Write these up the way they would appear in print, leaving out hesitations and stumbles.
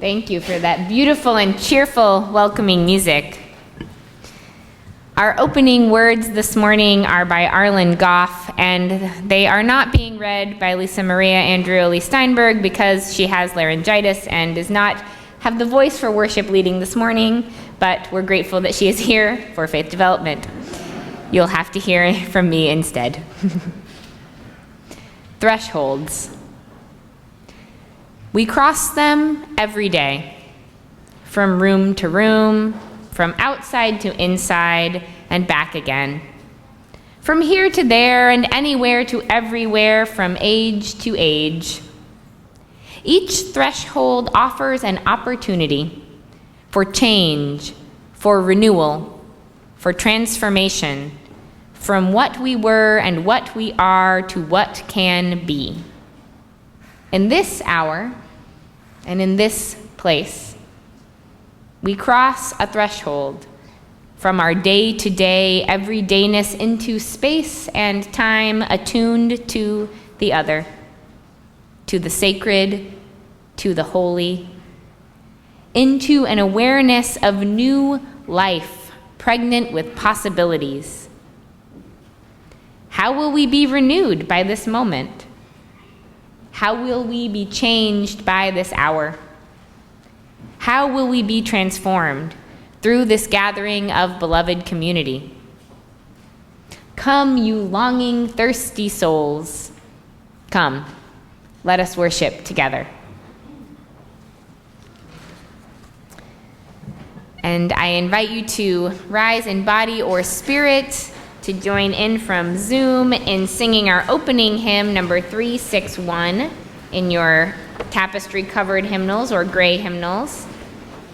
Thank you for that beautiful and cheerful, welcoming music. Our opening words this morning are by Arlen Goff, and they are not being read by Lisa Maria Andreoli Steinberg because she has laryngitis and does not have the voice for worship leading this morning, but we're grateful that she is here for faith development. You'll have to hear from me instead. Thresholds. We cross them every day, from room to room, from outside to inside, and back again. From here to there, and anywhere to everywhere, from age to age. Each threshold offers an opportunity for change, for renewal, for transformation, from what we were and what we are to what can be. In this hour, and in this place, we cross a threshold from our day-to-day everydayness into space and time attuned to the other, to the sacred, to the holy, into an awareness of new life, pregnant with possibilities. How will we be renewed by this moment? How will we be changed by this hour? How will we be transformed through this gathering of beloved community? Come, you longing, thirsty souls. Come, let us worship together. And I invite you to rise in body or spirit to join in from Zoom in singing our opening hymn, number 361, in your tapestry-covered hymnals or gray hymnals.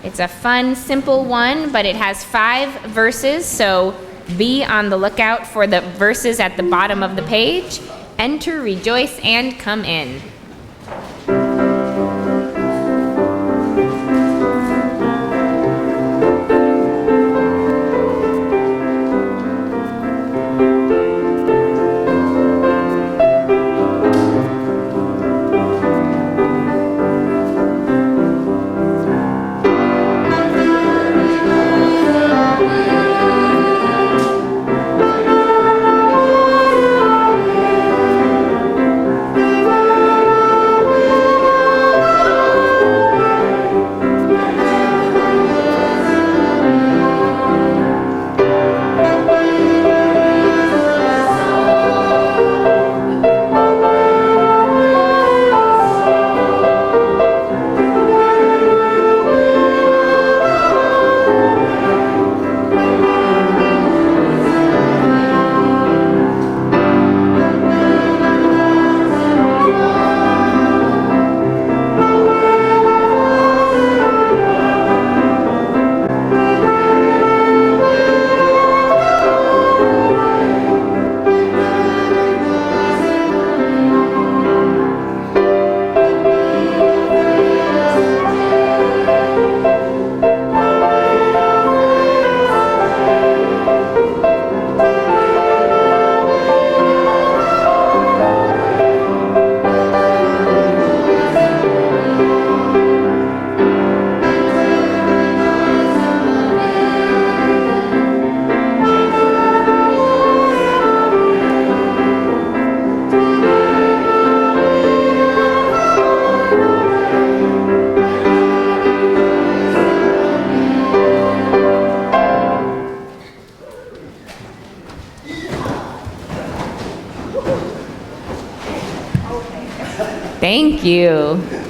It's a fun, simple one, but it has 5 verses, so be on the lookout for the verses at the bottom of the page. Enter, rejoice, and come in.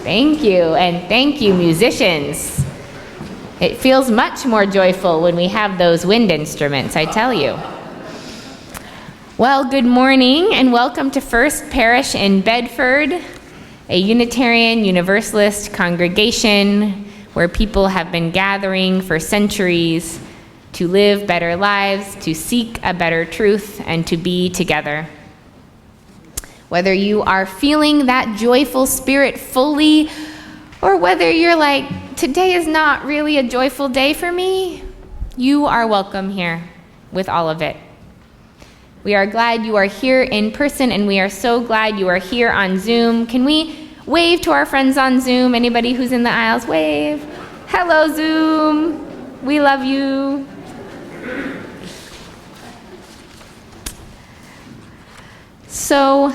Thank you, and thank you, musicians. It feels much more joyful when we have those wind instruments, I tell you. Well, good morning, and welcome to First Parish in Bedford, a Unitarian Universalist congregation where people have been gathering for centuries to live better lives, to seek a better truth, and to be together. Whether you are feeling that joyful spirit fully, or whether you're like, today is not really a joyful day for me, you are welcome here with all of it. We are glad you are here in person, and we are so glad you are here on Zoom. Can we Wave to our friends on Zoom. Anybody who's in the aisles, wave. Hello, Zoom. We love you. So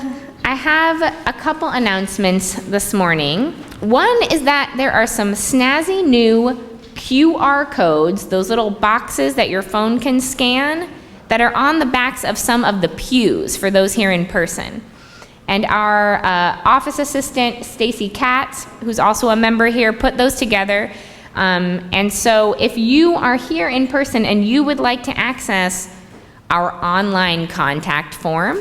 I have a couple announcements this morning. One is that there are some snazzy new QR codes, those little boxes that your phone can scan, that are on the backs of some of the pews for those here in person. And our office assistant, Stacy Katz, who's also a member here, put those together. And so if you are here in person and you would like to access our online contact form,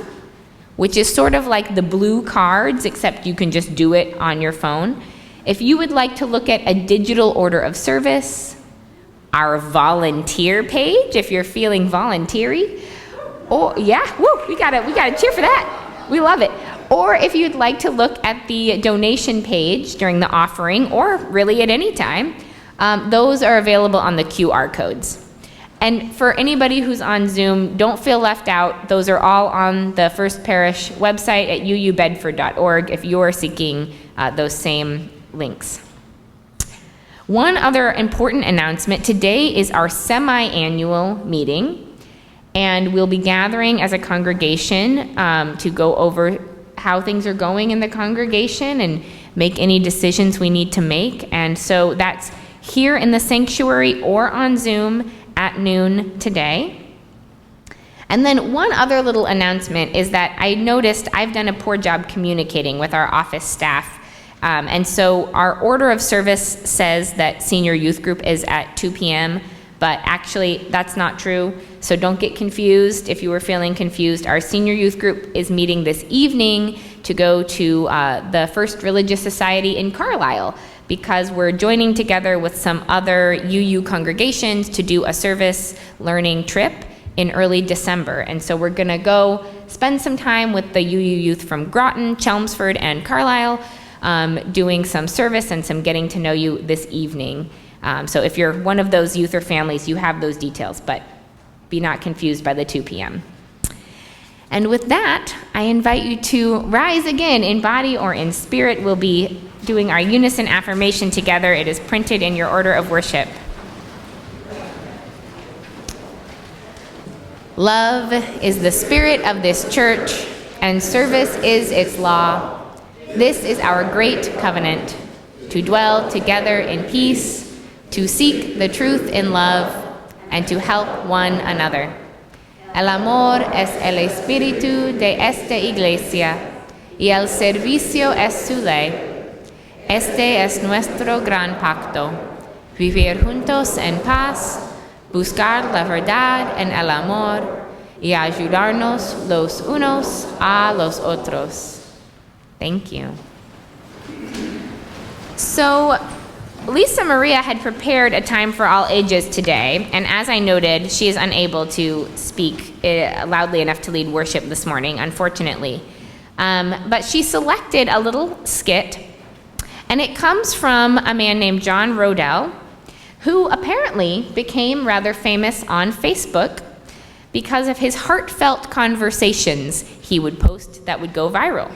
which is sort of like the blue cards, except you can just do it on your phone. If you would like to look at a digital order of service, our volunteer page, if you're feeling volunteery, or yeah, woo, we gotta cheer for that. We love it. Or if you'd like to look at the donation page during the offering, or really at any time, those are available on the QR codes. And for anybody who's on Zoom, don't feel left out. Those are all on the First Parish website at uubedford.org if you're seeking those same links. One other important announcement, today is our semi-annual meeting, and we'll be gathering as a congregation to go over how things are going in the congregation and make any decisions we need to make. And so that's here in the sanctuary or on Zoom at noon today. And then one other little announcement is that I noticed I've done a poor job communicating with our office staff. And so our order of service says that senior youth group is at 2 p.m., but actually that's not true. So don't get confused if you were feeling confused. Our senior youth group is meeting this evening to go to the First Religious Society in Carlisle, because we're joining together with some other UU congregations to do a service learning trip in early December. And so we're gonna go spend some time with the UU youth from Groton, Chelmsford, and Carlisle, doing some service and some getting to know you this evening. So if you're one of those youth or families, you have those details, but be not confused by the 2 p.m. And with that, I invite you to rise again in body or in spirit. We'll be doing our unison affirmation together. It is printed in your order of worship. Love is the spirit of this church, and service is its law. This is our great covenant, to dwell together in peace, to seek the truth in love, and to help one another. El amor es el espíritu de esta iglesia, y el servicio es su ley. Este es nuestro gran pacto, vivir juntos en paz, buscar la verdad en el amor, y ayudarnos los unos a los otros. Thank you. So, Lisa Maria had prepared a time for all ages today, and as I noted, she is unable to speak loudly enough to lead worship this morning, unfortunately. But she selected a little skit, and it comes from a man named John Rodell, who apparently became rather famous on Facebook because of his heartfelt conversations he would post that would go viral.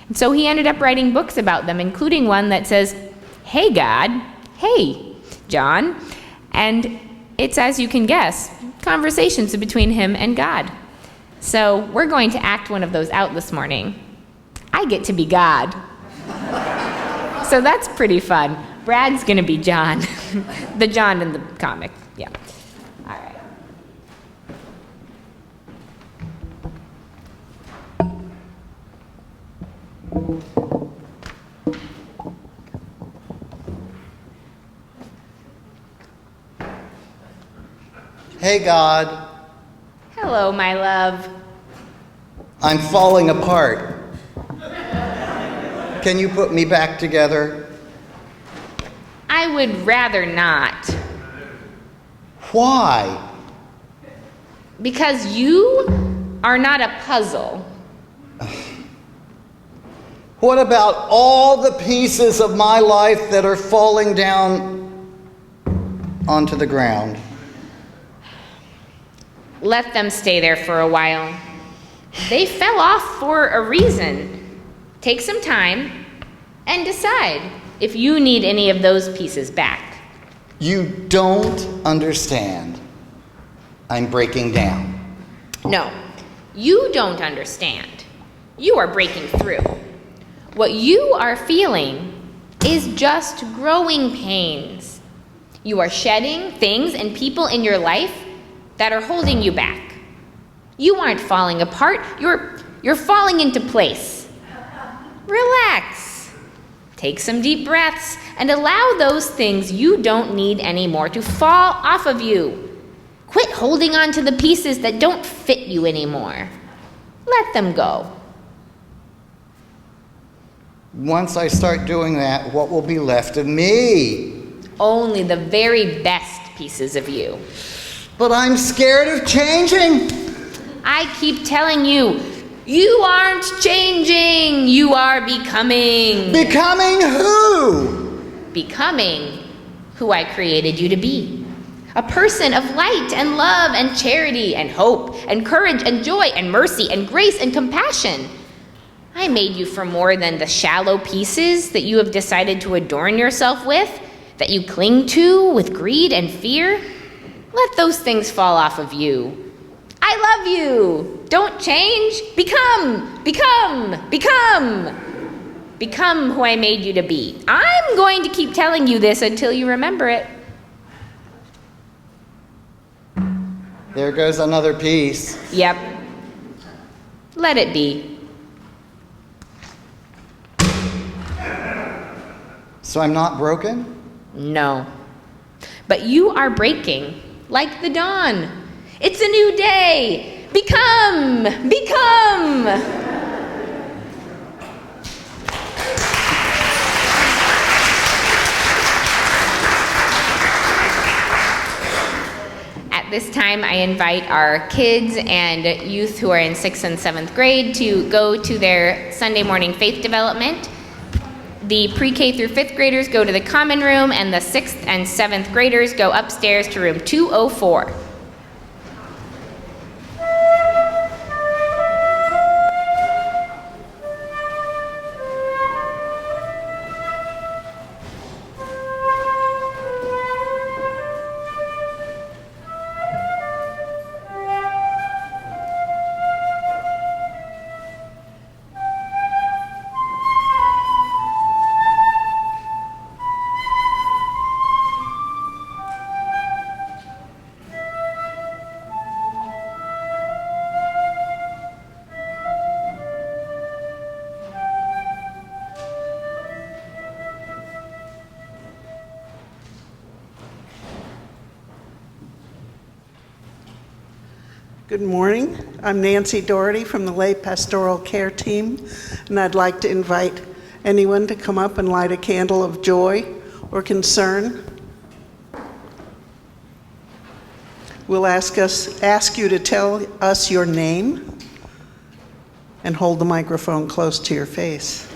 And so he ended up writing books about them, including one that says, "Hey God, hey John," and it's, as you can guess, conversations between him and God. So we're going to act one of those out this morning. I get to be God. So that's pretty fun. Brad's gonna be John, the John in the comic, yeah. All right. Hey, God. Hello, my love. I'm falling apart. Can you put me back together? I would rather not. Why? Because you are not a puzzle. What about all the pieces of my life that are falling down onto the ground? Let them stay there for a while. They fell off for a reason. Take some time and decide if you need any of those pieces back. You don't understand. I'm breaking down. No, you don't understand. You are breaking through. What you are feeling is just growing pains. You are shedding things and people in your life that are holding you back. You aren't falling apart, you're falling into place. Relax. Take some deep breaths and allow those things you don't need anymore to fall off of you. Quit holding on to the pieces that don't fit you anymore. Let them go. Once I start doing that, what will be left of me? Only the very best pieces of you. But I'm scared of changing. I keep telling you, you aren't changing. You are becoming. Becoming who? Becoming who I created you to be. A person of light and love and charity and hope and courage and joy and mercy and grace and compassion. I made you for more than the shallow pieces that you have decided to adorn yourself with, that you cling to with greed and fear. Let those things fall off of you. I love you. Don't change. Become. Become who I made you to be. I'm going to keep telling you this until you remember it. There goes another piece. Yep. Let it be. So I'm not broken? No. But you are breaking like the dawn. It's a new day. Become. At this time, I invite our kids and youth who are in 6th and 7th grade to go to their Sunday morning faith development. The pre-K through 5th graders go to the common room, and the 6th and 7th graders go upstairs to room 204. Good morning. I'm Nancy Doherty from the Lay Pastoral Care Team, and I'd like to invite anyone to come up and light a candle of joy or concern. We'll ask you to tell us your name and hold the microphone close to your face.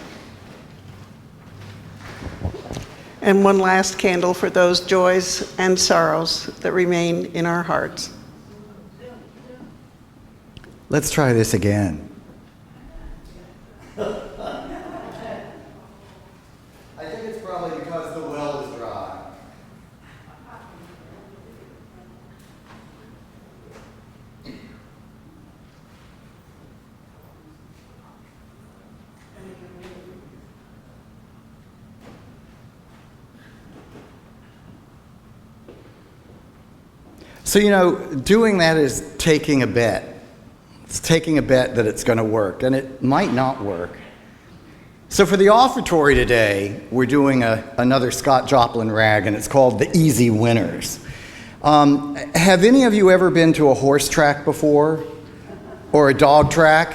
And one last candle for those joys and sorrows that remain in our hearts. Let's try this again. I think it's probably because the well is dry. So, doing that is taking a bet. It's taking a bet that it's going to work, and it might not work. So for the offertory today, we're doing another Scott Joplin rag, and it's called The Easy Winners. Have any of you ever been to a horse track before? Or a dog track?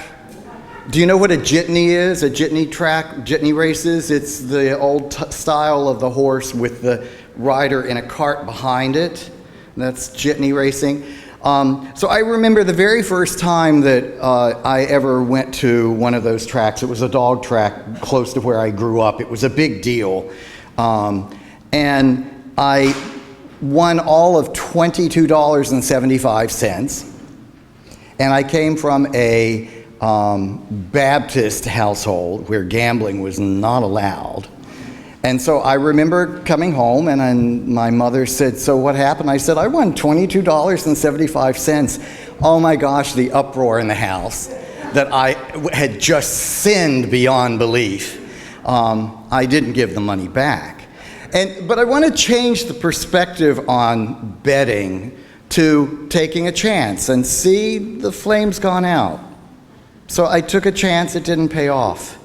Do you know what a jitney is? A jitney track, jitney races? It's the old style of the horse with the rider in a cart behind it. That's jitney racing. So I remember the very first time that I ever went to one of those tracks. It was a dog track close to where I grew up. It was a big deal. And I won all of $22.75. And I came from a Baptist household where gambling was not allowed. And so I remember coming home and my mother said, "So what happened?" I said, "I won $22.75. Oh my gosh, the uproar in the house that I had just sinned beyond belief. I didn't give the money back. But I want to change the perspective on betting to taking a chance and see the flames gone out. So I took a chance, it didn't pay off.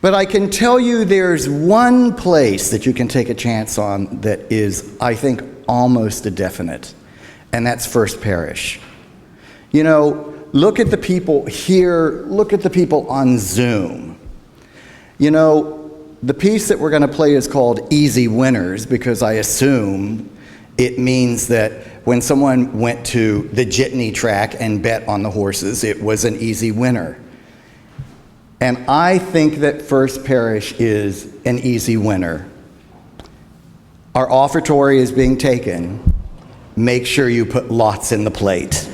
But I can tell you there's one place that you can take a chance on that is, I think, almost a definite, and that's First Parish. You know, look at the people here, look at the people on Zoom. You know, the piece that we're going to play is called Easy Winners because I assume it means that when someone went to the jitney track and bet on the horses, it was an easy winner. And I think that First Parish is an easy winner. Our offertory is being taken. Make sure you put lots in the plate.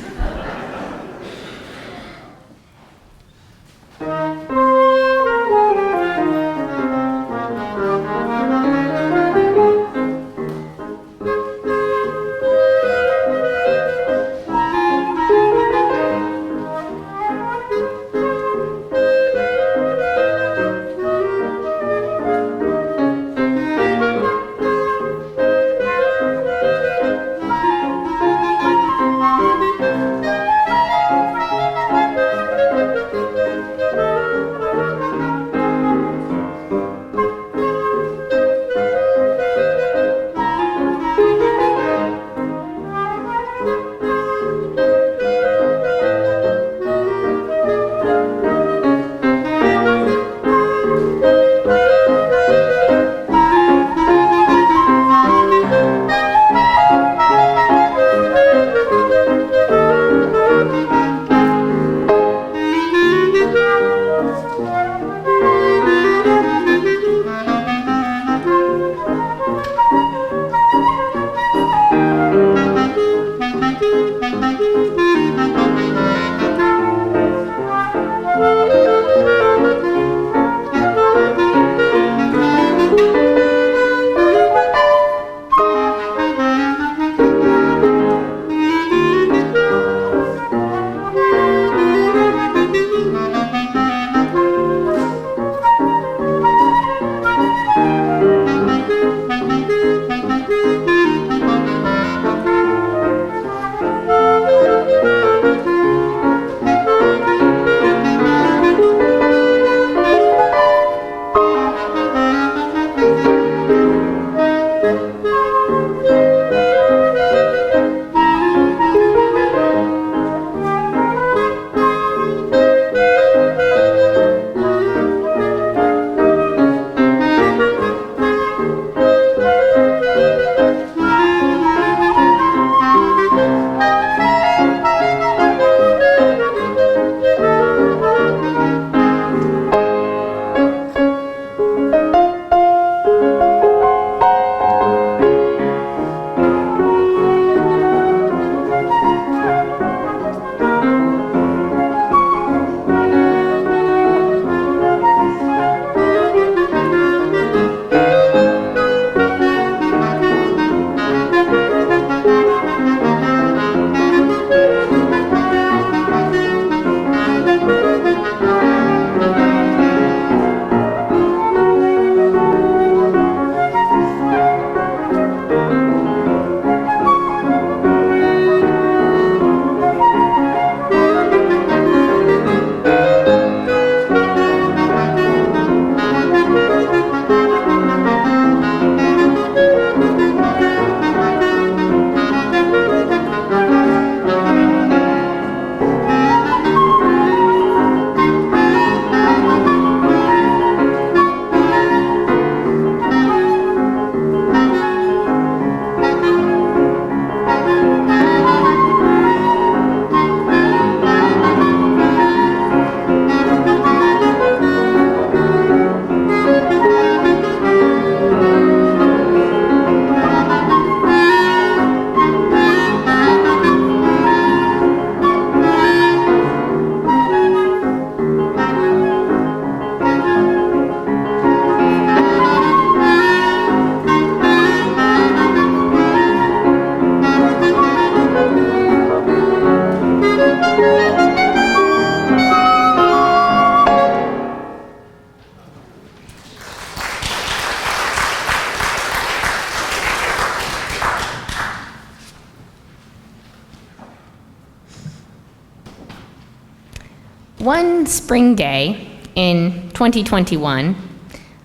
One spring day in 2021,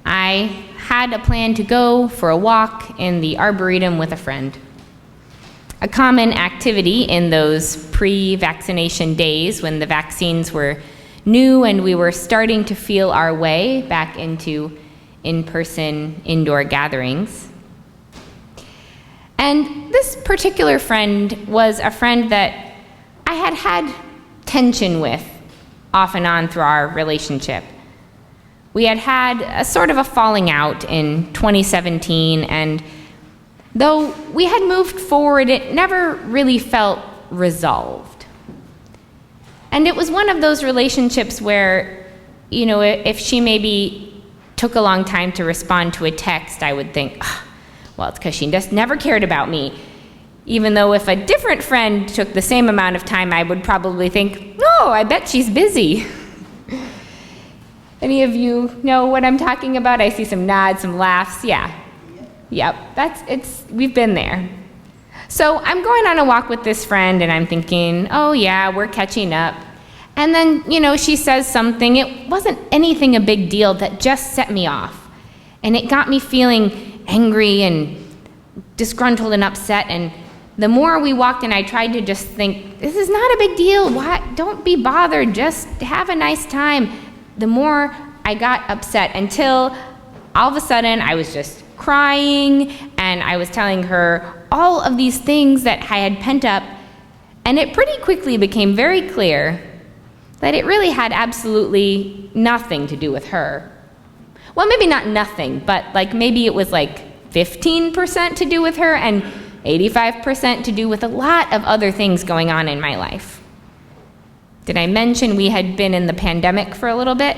I had a plan to go for a walk in the Arboretum with a friend. A common activity in those pre-vaccination days when the vaccines were new and we were starting to feel our way back into in-person indoor gatherings. And this particular friend was a friend that I had had tension with off and on through our relationship. We had had a sort of a falling out in 2017, and though we had moved forward, it never really felt resolved. And it was one of those relationships where, you know, if she maybe took a long time to respond to a text, I would think, well, it's because she just never cared about me. Even though if a different friend took the same amount of time, I would probably think, no, I bet she's busy. Any of you know what I'm talking about? I see some nods, some laughs. Yeah. Yep, we've been there. So I'm going on a walk with this friend and I'm thinking, oh yeah, we're catching up. And then, you know, she says something. It wasn't anything a big deal that just set me off. And it got me feeling angry and disgruntled and upset. And the more we walked and I tried to just think, this is not a big deal. Why? Don't be bothered. Just have a nice time. The more I got upset until all of a sudden I was just crying and I was telling her all of these things that I had pent up. And it pretty quickly became very clear that it really had absolutely nothing to do with her. Well, maybe not nothing, but like maybe it was like 15% to do with her and 85% to do with a lot of other things going on in my life. Did I mention we had been in the pandemic for a little bit?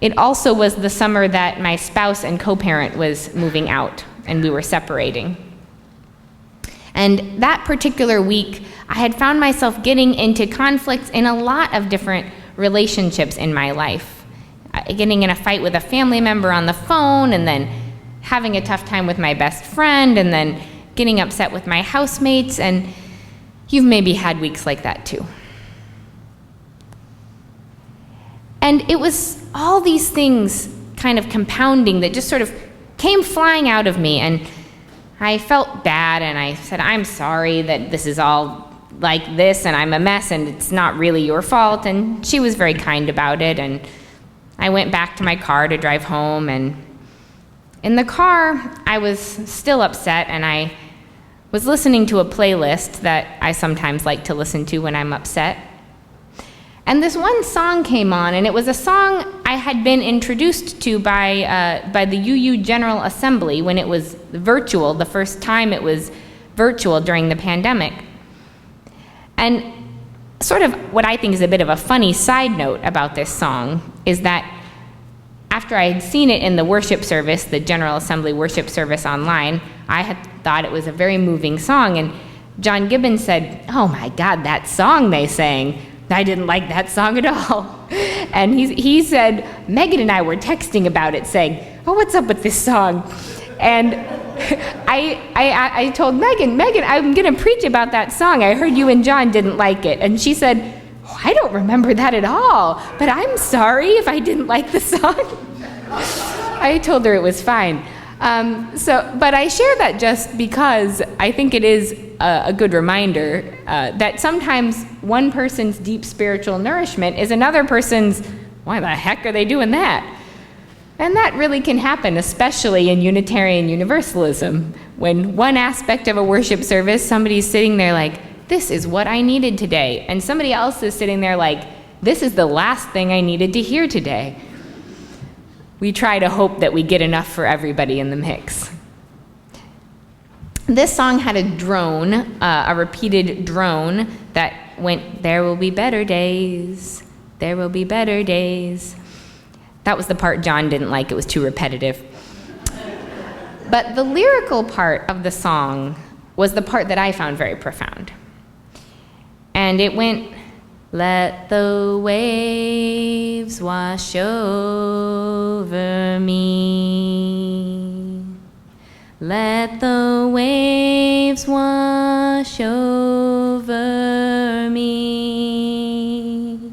It also was the summer that my spouse and co-parent was moving out and we were separating. And that particular week, I had found myself getting into conflicts in a lot of different relationships in my life. Getting in a fight with a family member on the phone, and then having a tough time with my best friend, and then getting upset with my housemates, and you've maybe had weeks like that too. And it was all these things kind of compounding that just sort of came flying out of me, and I felt bad, and I said, I'm sorry that this is all like this, and I'm a mess, and it's not really your fault, and she was very kind about it, and I went back to my car to drive home, and in the car, I was still upset, and I was listening to a playlist that I sometimes like to listen to when I'm upset. And this one song came on, and it was a song I had been introduced to by the UU General Assembly when it was virtual, the first time it was virtual during the pandemic. And sort of what I think is a bit of a funny side note about this song is that after I had seen it in the worship service, the General Assembly worship service online, I had thought it was a very moving song, and John Gibbons said, oh my God, that song they sang, I didn't like that song at all. And he said, Megan and I were texting about it saying, oh, what's up with this song? And I told Megan, I'm gonna preach about that song. I heard you and John didn't like it. And she said, oh, I don't remember that at all, but I'm sorry if I didn't like the song. I told her it was fine. But I share that just because I think it is a good reminder that sometimes one person's deep spiritual nourishment is another person's, why the heck are they doing that? And that really can happen, especially in Unitarian Universalism. When one aspect of a worship service, somebody's sitting there like, this is what I needed today. And somebody else is sitting there like, this is the last thing I needed to hear today. We try to hope that we get enough for everybody in the mix. This song had a drone, a repeated drone that went, there will be better days, there will be better days. That was the part John didn't like, it was too repetitive. But the lyrical part of the song was the part that I found very profound. And it went, let the waves wash over me. Let the waves wash over me.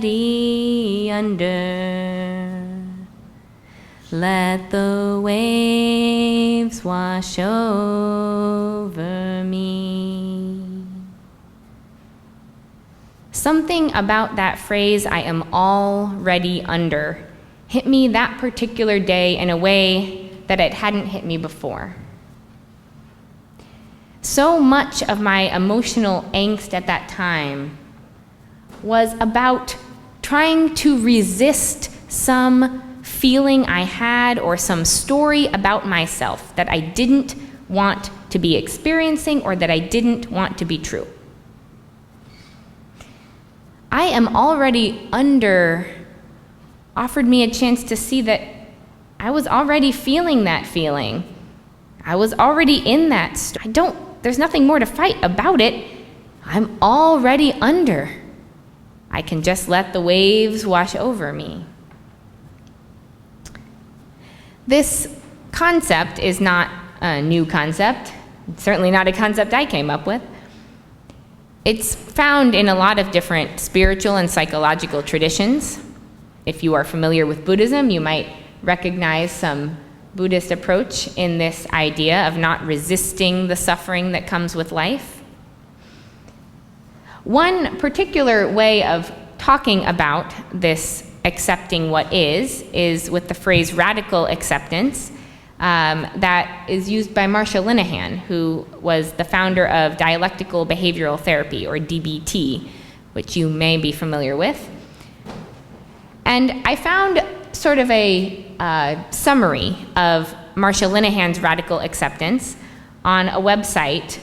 already under. Let the waves wash over me. Something about that phrase, I am already under, hit me that particular day in a way that it hadn't hit me before. So much of my emotional angst at that time was about trying to resist some feeling I had or some story about myself that I didn't want to be experiencing or that I didn't want to be true. I am already under offered me a chance to see that I was already feeling that feeling. I was already in that there's nothing more to fight about it. I'm already under. I can just let the waves wash over me. This concept is not a new concept. It's certainly not a concept I came up with. It's found in a lot of different spiritual and psychological traditions. If you are familiar with Buddhism, you might recognize some Buddhist approach in this idea of not resisting the suffering that comes with life. One particular way of talking about this accepting what is with the phrase radical acceptance that is used by Marsha Linehan, who was the founder of dialectical behavioral therapy, or DBT, which you may be familiar with. And I found sort of a summary of Marsha Linehan's radical acceptance on a website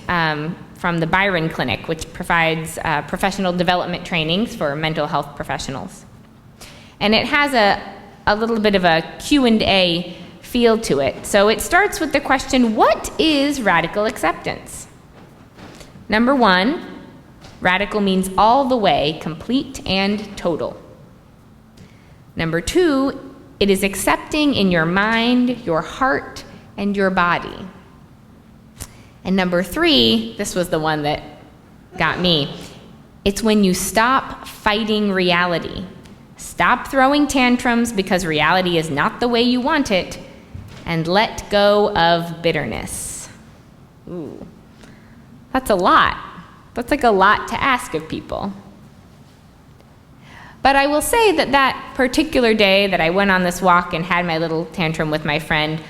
from the Byron Clinic, which provides professional development trainings for mental health professionals. And it has a little bit of a Q&A feel to it. So it starts with the question, what is radical acceptance? Number one, radical means all the way, complete and total. Number two, it is accepting in your mind, your heart, and your body. And number three, this was the one that got me, it's when you stop fighting reality. Stop throwing tantrums because reality is not the way you want it, and let go of bitterness. Ooh, that's a lot. That's like a lot to ask of people. But I will say that that particular day that I went on this walk and had my little tantrum with my friend,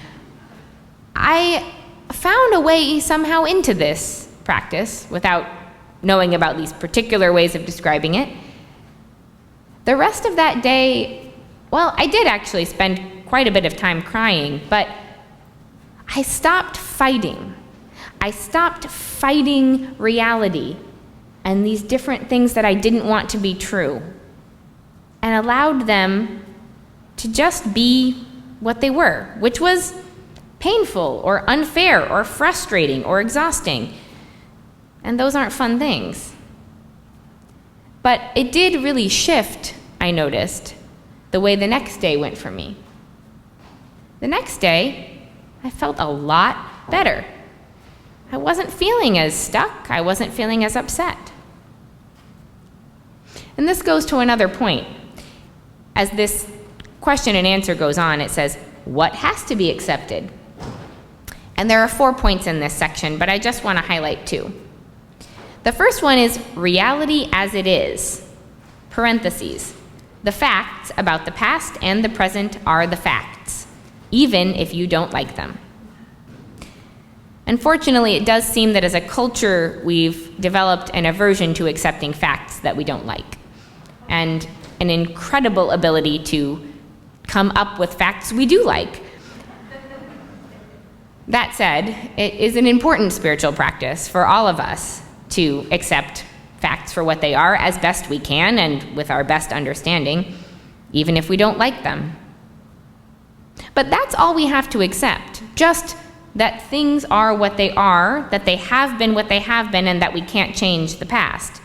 I found a way somehow into this practice without knowing about these particular ways of describing it. The rest of that day, well, I did actually spend quite a bit of time crying, but I stopped fighting. I stopped fighting reality and these different things that I didn't want to be true, and allowed them to just be what they were, which was painful or unfair or frustrating or exhausting. And those aren't fun things. But it did really shift, I noticed, the way the next day went for me. The next day, I felt a lot better. I wasn't feeling as stuck. I wasn't feeling as upset. And this goes to another point. As this question and answer goes on, it says, what has to be accepted? And there are 4 points in this section, but I just want to highlight 2. The first one is reality as it is. Parentheses. The facts about the past and the present are the facts, even if you don't like them. Unfortunately, it does seem that as a culture, we've developed an aversion to accepting facts that we don't like, and an incredible ability to come up with facts we do like. That said, it is an important spiritual practice for all of us to accept facts for what they are as best we can and with our best understanding, even if we don't like them. But that's all we have to accept, just that things are what they are, that they have been what they have been, and that we can't change the past.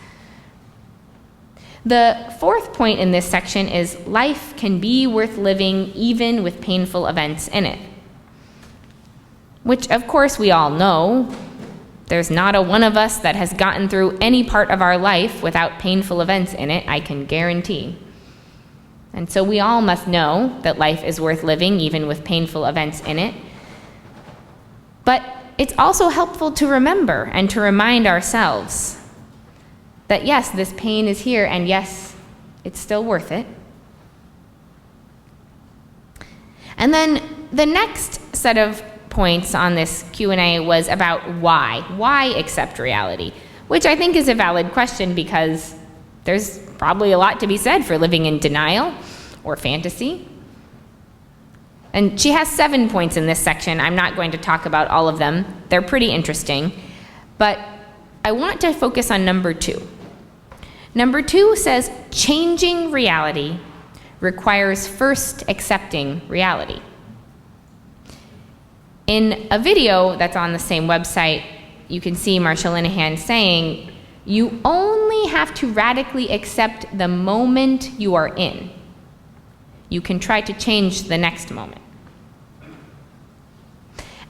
The 4th point in this section is life can be worth living even with painful events in it. Which, of course, we all know. There's not a one of us that has gotten through any part of our life without painful events in it, I can guarantee. And so we all must know that life is worth living, even with painful events in it. But it's also helpful to remember and to remind ourselves that yes, this pain is here, and yes, it's still worth it. And then the next set of points on this Q&A was about why. Why accept reality? Which I think is a valid question because there's probably a lot to be said for living in denial or fantasy. And she has 7 points in this section. I'm not going to talk about all of them. They're pretty interesting. But I want to focus on number 2. Number 2 says, changing reality requires first accepting reality. In a video that's on the same website, you can see Marsha Linehan saying, you only have to radically accept the moment you are in. You can try to change the next moment.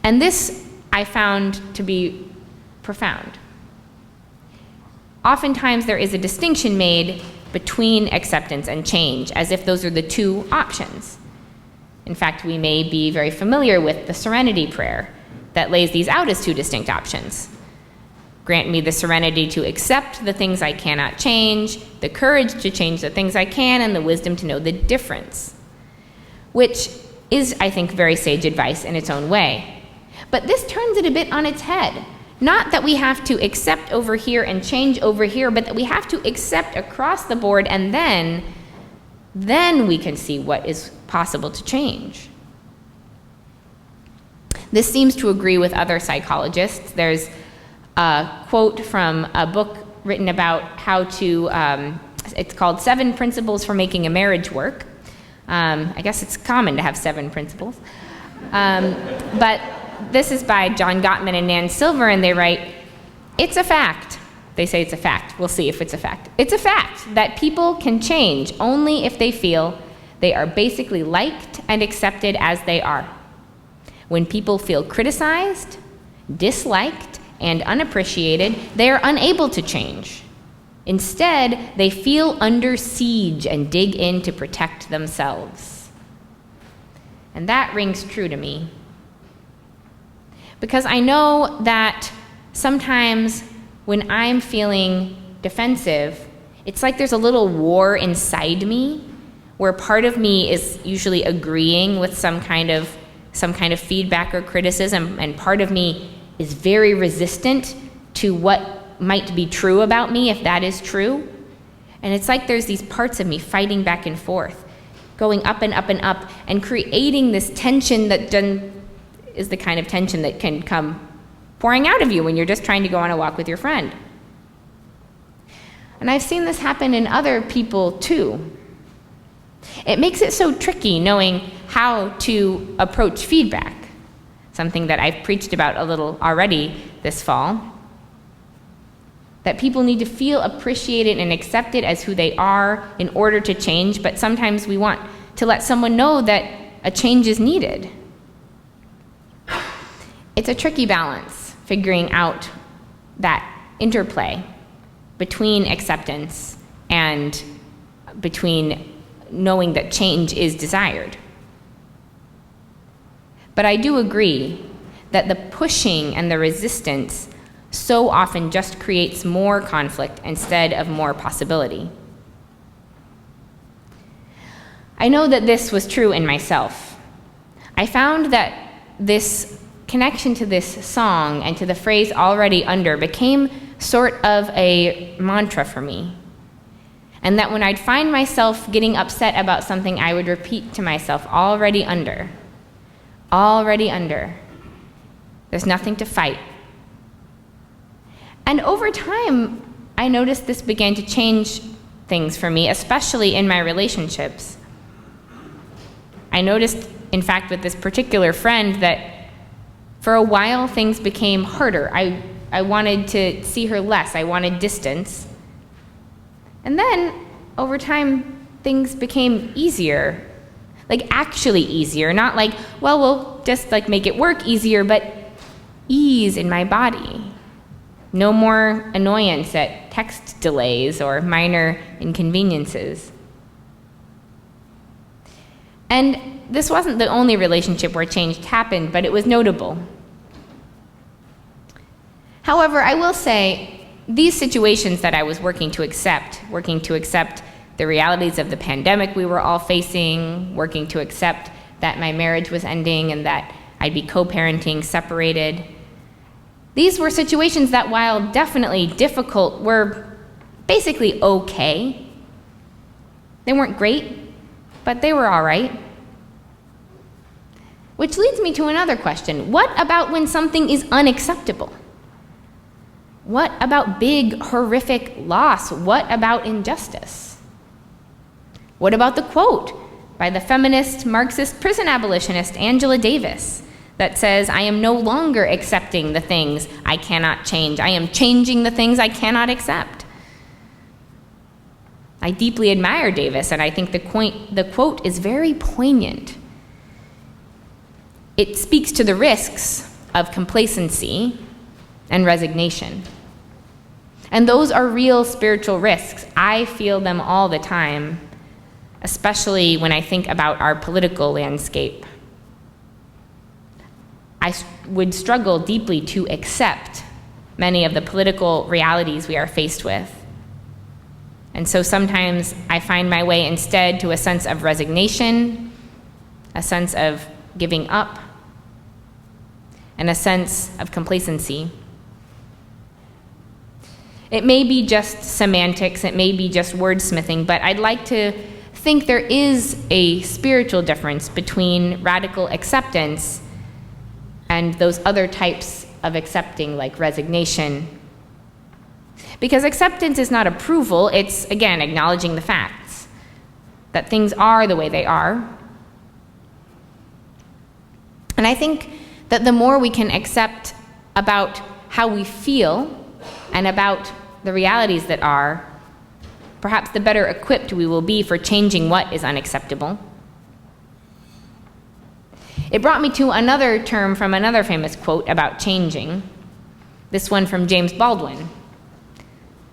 And this I found to be profound. Oftentimes there is a distinction made between acceptance and change, as if those are the two options. In fact, we may be very familiar with the Serenity Prayer that lays these out as 2 distinct options. Grant me the serenity to accept the things I cannot change, the courage to change the things I can, and the wisdom to know the difference. Which is, I think, very sage advice in its own way. But this turns it a bit on its head. Not that we have to accept over here and change over here, but that we have to accept across the board, and then we can see what is possible to change. This seems to agree with other psychologists. There's a quote from a book written about how to, it's called 7 Principles for Making a Marriage Work. I guess it's common to have 7 principles. But this is by John Gottman and Nan Silver, and they write, it's a fact. They say it's a fact. We'll see if it's a fact. It's a fact that people can change only if they feel they are basically liked and accepted as they are. When people feel criticized, disliked, and unappreciated, they are unable to change. Instead, they feel under siege and dig in to protect themselves. And that rings true to me. Because I know that sometimes when I'm feeling defensive, it's like there's a little war inside me where part of me is usually agreeing with some kind of feedback or criticism, and part of me is very resistant to what might be true about me, if that is true. And it's like there's these parts of me fighting back and forth, going up and up and up, and creating this tension that then is the kind of tension that can come pouring out of you when you're just trying to go on a walk with your friend. And I've seen this happen in other people too. It makes it so tricky knowing how to approach feedback, something that I've preached about a little already this fall. That people need to feel appreciated and accepted as who they are in order to change, but sometimes we want to let someone know that a change is needed. It's a tricky balance, figuring out that interplay between acceptance and between knowing that change is desired. But I do agree that the pushing and the resistance so often just creates more conflict instead of more possibility. I know that this was true in myself. I found that this connection to this song and to the phrase already under became sort of a mantra for me. And that when I'd find myself getting upset about something, I would repeat to myself, already under. Already under. There's nothing to fight. And over time, I noticed this began to change things for me, especially in my relationships. I noticed, in fact, with this particular friend that for a while things became harder. I wanted to see her less. I wanted distance. And then, over time, things became easier. Like, actually easier. Not like, well, we'll just like make it work easier, but ease in my body. No more annoyance at text delays or minor inconveniences. And this wasn't the only relationship where change happened, but it was notable. However, I will say, these situations that I was working to accept the realities of the pandemic we were all facing, working to accept that my marriage was ending and that I'd be co-parenting separated. These were situations that, while definitely difficult, were basically okay. They weren't great, but they were all right. Which leads me to another question. What about when something is unacceptable? What about big, horrific loss? What about injustice? What about the quote by the feminist, Marxist prison abolitionist Angela Davis that says, "I am no longer accepting the things I cannot change. I am changing the things I cannot accept"? I deeply admire Davis, and I think the quote is very poignant. It speaks to the risks of complacency and resignation. And those are real spiritual risks. I feel them all the time, especially when I think about our political landscape. I would struggle deeply to accept many of the political realities we are faced with. And so sometimes I find my way instead to a sense of resignation, a sense of giving up, and a sense of complacency. It may be just semantics, it may be just wordsmithing, but I'd like to think there is a spiritual difference between radical acceptance and those other types of accepting, like resignation. Because acceptance is not approval, it's, again, acknowledging the facts, that things are the way they are. And I think that the more we can accept about how we feel and about the realities that are, perhaps the better equipped we will be for changing what is unacceptable. It brought me to another term from another famous quote about changing, this one from James Baldwin.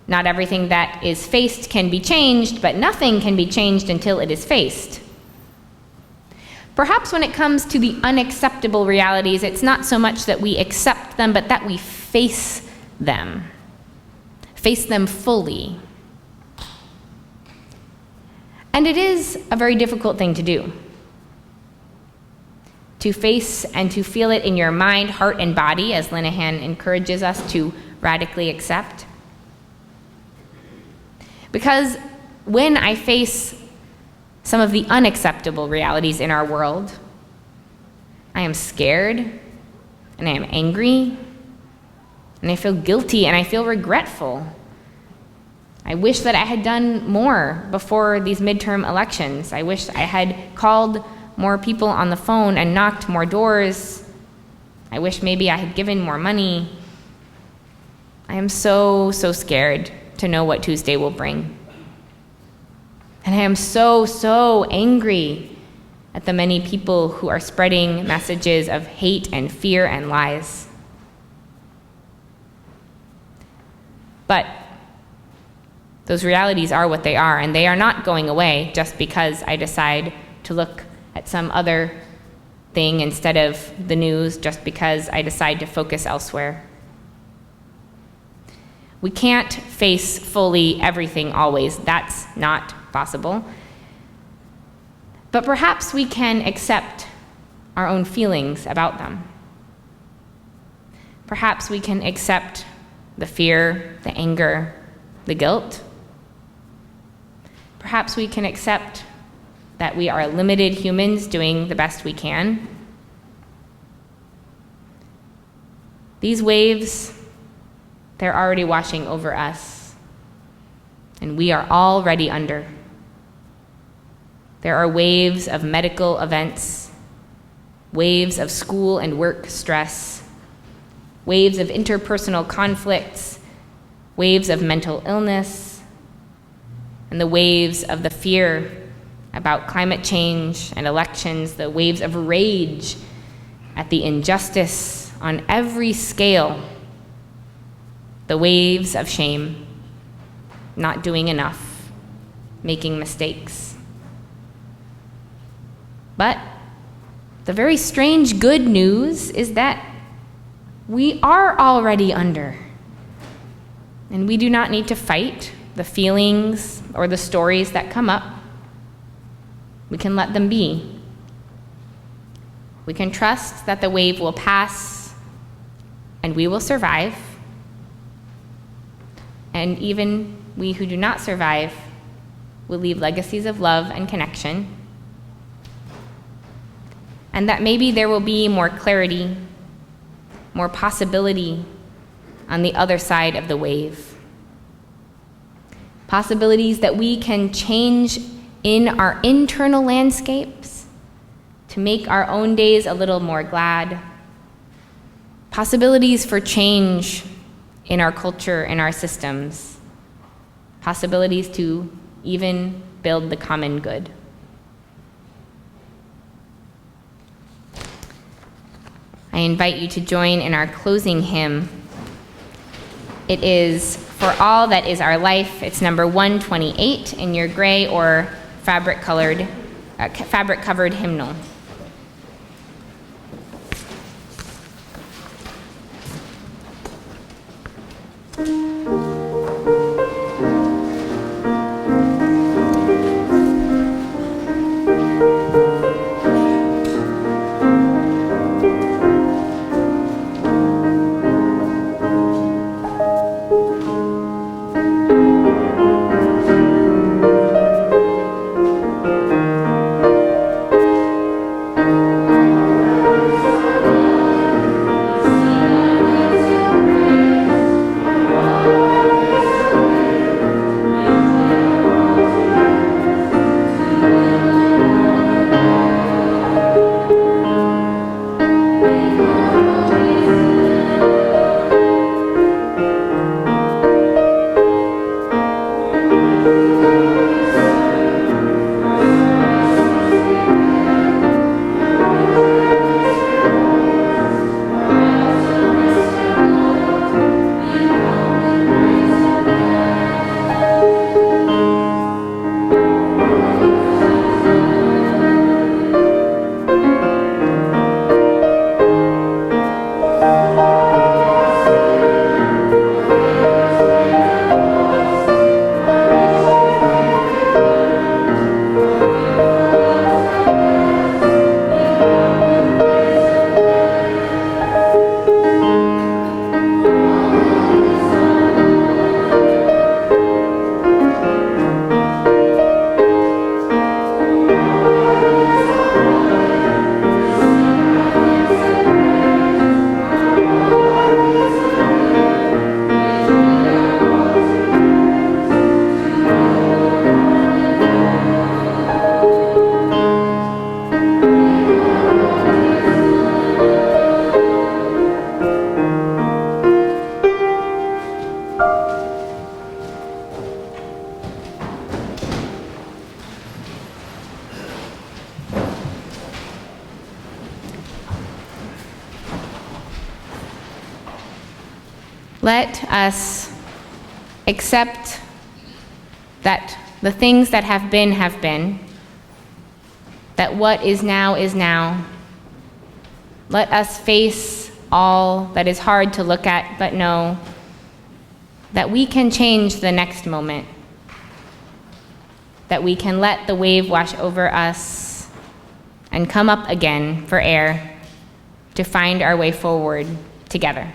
"Not everything that is faced can be changed, but nothing can be changed until it is faced." Perhaps when it comes to the unacceptable realities, it's not so much that we accept them, but that we face them fully. And it is a very difficult thing to do. To face and to feel it in your mind, heart, and body, as Linehan encourages us to radically accept. Because when I face some of the unacceptable realities in our world, I am scared, and I am angry, and I feel guilty, and I feel regretful. I wish that I had done more before these midterm elections. I wish I had called more people on the phone and knocked more doors. I wish maybe I had given more money. I am so scared to know what Tuesday will bring. And I am so angry at the many people who are spreading messages of hate and fear and lies. But those realities are what they are, and they are not going away just because I decide to look at some other thing instead of the news, just because I decide to focus elsewhere. We can't face fully everything always. That's not possible. But perhaps we can accept our own feelings about them. Perhaps we can accept the fear, the anger, the guilt. Perhaps we can accept that we are limited humans doing the best we can. These waves, they're already washing over us, and we are already under. There are waves of medical events, waves of school and work stress, waves of interpersonal conflicts, waves of mental illness, and the waves of the fear about climate change and elections, the waves of rage at the injustice on every scale, the waves of shame, not doing enough, making mistakes. But the very strange good news is that we are already under. And we do not need to fight the feelings or the stories that come up. We can let them be. We can trust that the wave will pass and we will survive. And even we who do not survive will leave legacies of love and connection. And that maybe there will be more clarity, more possibility on the other side of the wave. Possibilities that we can change in our internal landscapes to make our own days a little more glad. Possibilities for change in our culture, in our systems. Possibilities to even build the common good. I invite you to join in our closing hymn. It is For All That Is Our Life. It's number 128 in your gray or fabric-covered hymnal. Let us accept that the things that have been, that what is now. Let us face all that is hard to look at, but know that we can change the next moment, that we can let the wave wash over us and come up again for air to find our way forward together.